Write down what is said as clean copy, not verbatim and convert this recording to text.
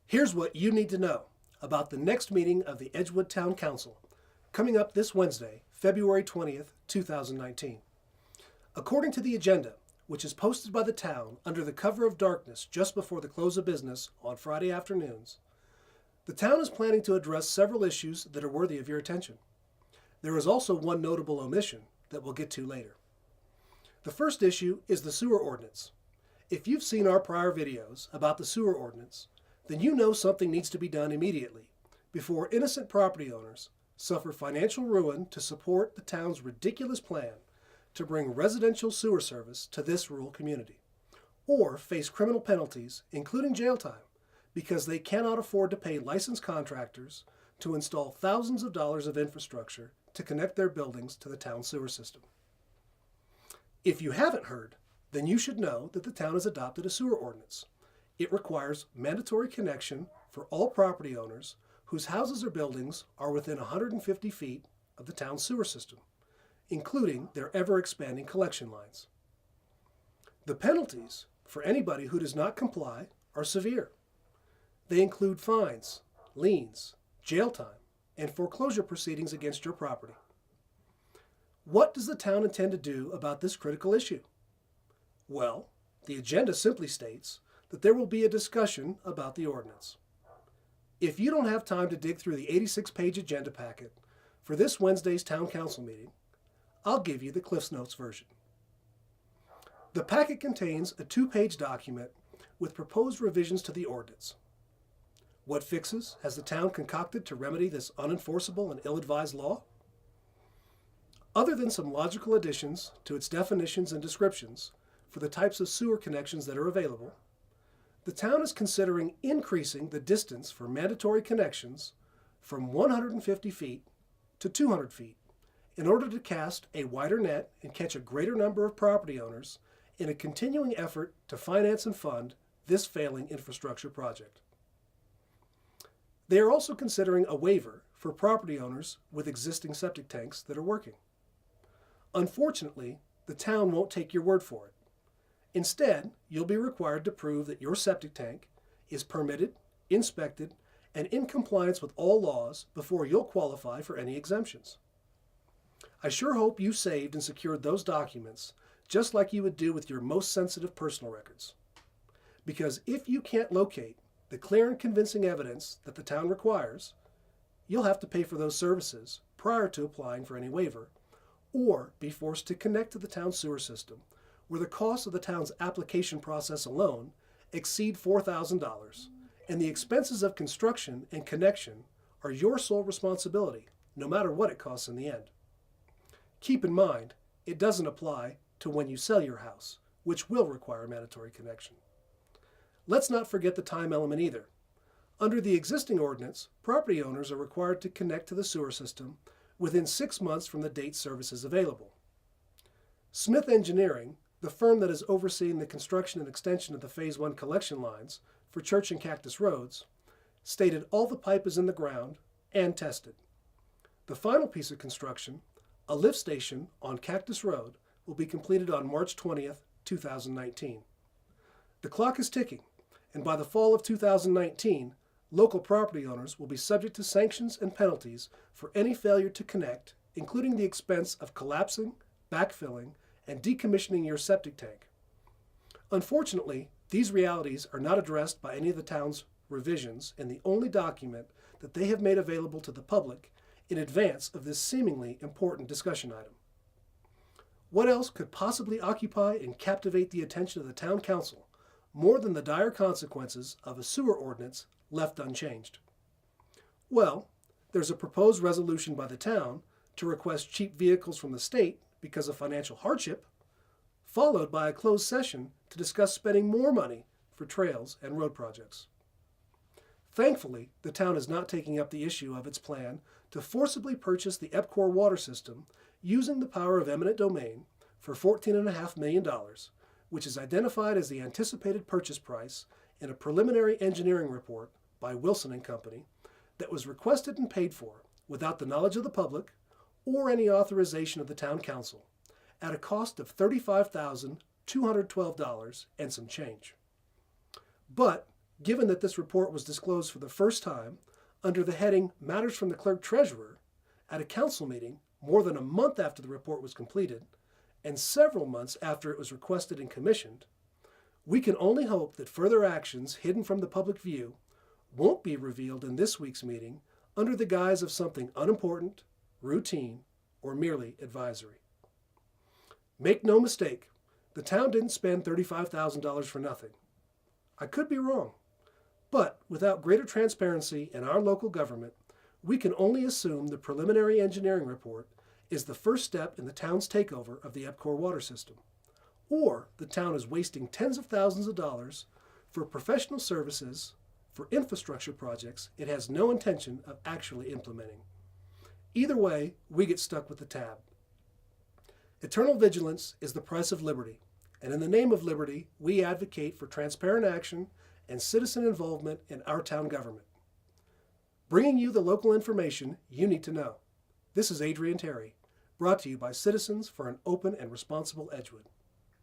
Here's what you need to know about the next meeting of the Edgewood Town Council, coming up this Wednesday, February 20th, 2019. According to the agenda, which is posted by the town under the cover of darkness just before the close of business on Friday afternoons, the town is planning to address several issues that are worthy of your attention. There is also one notable omission that we'll get to later. The first issue is the sewer ordinance. If you've seen our prior videos about the sewer ordinance, then you know something needs to be done immediately before innocent property owners suffer financial ruin to support the town's ridiculous plan to bring residential sewer service to this rural community, or face criminal penalties, including jail time, because they cannot afford to pay licensed contractors to install thousands of dollars of infrastructure to connect their buildings to the town sewer system. If you haven't heard, then you should know that the town has adopted a sewer ordinance. It requires mandatory connection for all property owners whose houses or buildings are within 150 feet of the town sewer system, including their ever-expanding collection lines. The penalties for anybody who does not comply are severe. They include fines, liens, jail time, and foreclosure proceedings against your property. What does the town intend to do about this critical issue? Well, the agenda simply states that there will be a discussion about the ordinance. If you don't have time to dig through the 86-page agenda packet for this Wednesday's town council meeting, I'll give you the Cliff's Notes version. The packet contains a 2-page document with proposed revisions to the ordinance. What fixes has the town concocted to remedy this unenforceable and ill-advised law? Other than some logical additions to its definitions and descriptions for the types of sewer connections that are available, the town is considering increasing the distance for mandatory connections from 150 feet to 200 feet in order to cast a wider net and catch a greater number of property owners in a continuing effort to finance and fund this failing infrastructure project. They are also considering a waiver for property owners with existing septic tanks that are working. Unfortunately, the town won't take your word for it. Instead, you'll be required to prove that your septic tank is permitted, inspected, and in compliance with all laws before you'll qualify for any exemptions. I sure hope you saved and secured those documents just like you would do with your most sensitive personal records. Because if you can't locate the clear and convincing evidence that the town requires, you'll have to pay for those services prior to applying for any waiver, or be forced to connect to the town sewer system, where the costs of the town's application process alone exceed $4,000, and the expenses of construction and connection are your sole responsibility, no matter what it costs in the end. Keep in mind, it doesn't apply to when you sell your house, which will require mandatory connection. Let's not forget the time element either. Under the existing ordinance, property owners are required to connect to the sewer system within 6 months from the date service is available. Smith Engineering, the firm that is overseeing the construction and extension of the Phase 1 collection lines for Church and Cactus Roads, stated all the pipe is in the ground and tested. The final piece of construction, a lift station on Cactus Road, will be completed on March 20th, 2019. The clock is ticking, and by the fall of 2019, local property owners will be subject to sanctions and penalties for any failure to connect, including the expense of collapsing, backfilling, and decommissioning your septic tank. Unfortunately, these realities are not addressed by any of the town's revisions in the only document that they have made available to the public in advance of this seemingly important discussion item. What else could possibly occupy and captivate the attention of the town council more than the dire consequences of a sewer ordinance left unchanged? Well, there's a proposed resolution by the town to request cheap vehicles from the state because of financial hardship, followed by a closed session to discuss spending more money for trails and road projects. Thankfully, the town is not taking up the issue of its plan to forcibly purchase the EPCOR water system using the power of eminent domain for $14.5 million, which is identified as the anticipated purchase price in a preliminary engineering report by Wilson & Company that was requested and paid for without the knowledge of the public or any authorization of the town council at a cost of $35,212 and some change. But Given that this report was disclosed for the first time under the heading Matters from the Clerk Treasurer at a council meeting more than a month after the report was completed and several months after it was requested and commissioned, we can only hope that further actions hidden from the public view won't be revealed in this week's meeting under the guise of something unimportant, routine, or merely advisory. Make no mistake, the town didn't spend $35,000 for nothing. I could be wrong, but without greater transparency in our local government, we can only assume the preliminary engineering report is the first step in the town's takeover of the EPCOR water system, or the town is wasting tens of thousands of dollars for professional services for infrastructure projects it has no intention of actually implementing. Either way, we get stuck with the tab. Eternal vigilance is the price of liberty, and in the name of liberty, we advocate for transparent action and citizen involvement in our town government. Bringing you the local information you need to know. This is Adrian Terry, brought to you by Citizens for an Open and Responsible Edgewood.